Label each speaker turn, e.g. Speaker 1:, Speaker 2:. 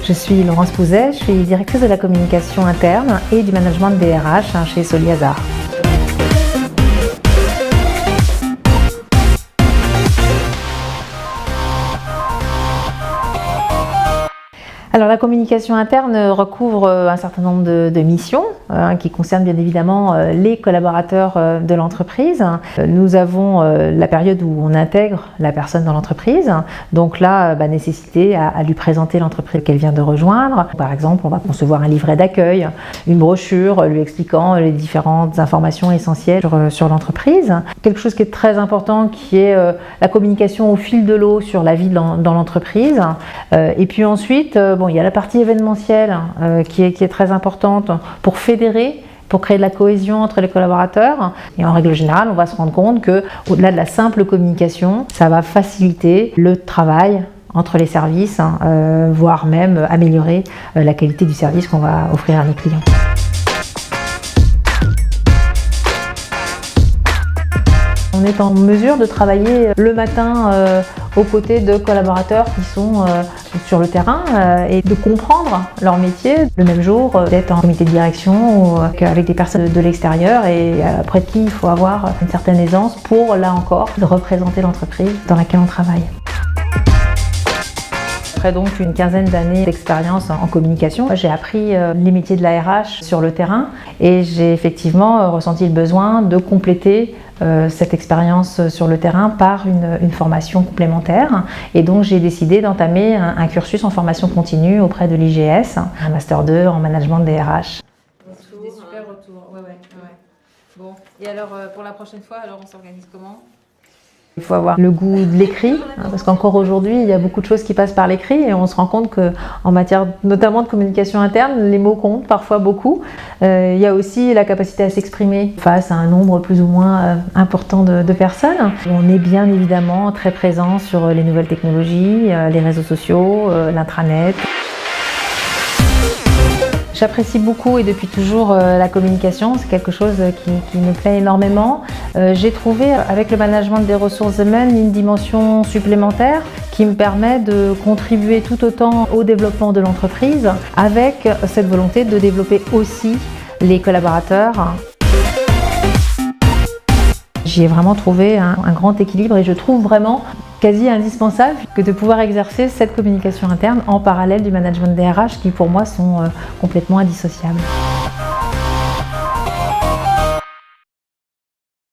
Speaker 1: Je suis Laurence Pouzet, je suis directrice de la communication interne et du management des RH chez Soliazar. Alors la communication interne recouvre un certain nombre de missions qui concernent bien évidemment les collaborateurs de l'entreprise. Nous avons la période où on intègre la personne dans l'entreprise, donc là nécessité à lui présenter l'entreprise qu'elle vient de rejoindre. Par exemple, on va concevoir un livret d'accueil, une brochure lui expliquant les différentes informations essentielles sur l'entreprise. Quelque chose qui est très important qui est la communication au fil de l'eau sur la vie dans l'entreprise. Et puis ensuite, il y a la partie événementielle qui est très importante pour fédérer, pour créer de la cohésion entre les collaborateurs. Et en règle générale, on va se rendre compte qu'au-delà de la simple communication, ça va faciliter le travail entre les services, voire même améliorer la qualité du service qu'on va offrir à nos clients. On est en mesure de travailler le matin aux côtés de collaborateurs qui sont sur le terrain et de comprendre leur métier le même jour, d'être en comité de direction ou avec des personnes de l'extérieur et après qui il faut avoir une certaine aisance pour, là encore, de représenter l'entreprise dans laquelle on travaille. Après donc une quinzaine d'années d'expérience en communication, j'ai appris les métiers de la RH sur le terrain et j'ai effectivement ressenti le besoin de compléter cette expérience sur le terrain par une formation complémentaire. Et donc j'ai décidé d'entamer un cursus en formation continue auprès de l'IGS, un Master 2 en management des RH.
Speaker 2: Des super retours, ouais. Bon, et alors pour la prochaine fois, alors on s'organise comment ?
Speaker 1: Il faut avoir le goût de l'écrit, parce qu'encore aujourd'hui, il y a beaucoup de choses qui passent par l'écrit et on se rend compte qu'en matière notamment de communication interne, les mots comptent parfois beaucoup. Il y a aussi la capacité à s'exprimer face à un nombre plus ou moins important de personnes. On est bien évidemment très présent sur les nouvelles technologies, les réseaux sociaux, l'intranet. J'apprécie beaucoup et depuis toujours la communication, c'est quelque chose qui me plaît énormément. J'ai trouvé avec le management des ressources humaines une dimension supplémentaire qui me permet de contribuer tout autant au développement de l'entreprise avec cette volonté de développer aussi les collaborateurs. J'y ai vraiment trouvé un grand équilibre et je trouve vraiment quasi indispensable que de pouvoir exercer cette communication interne en parallèle du management des RH qui pour moi sont complètement indissociables.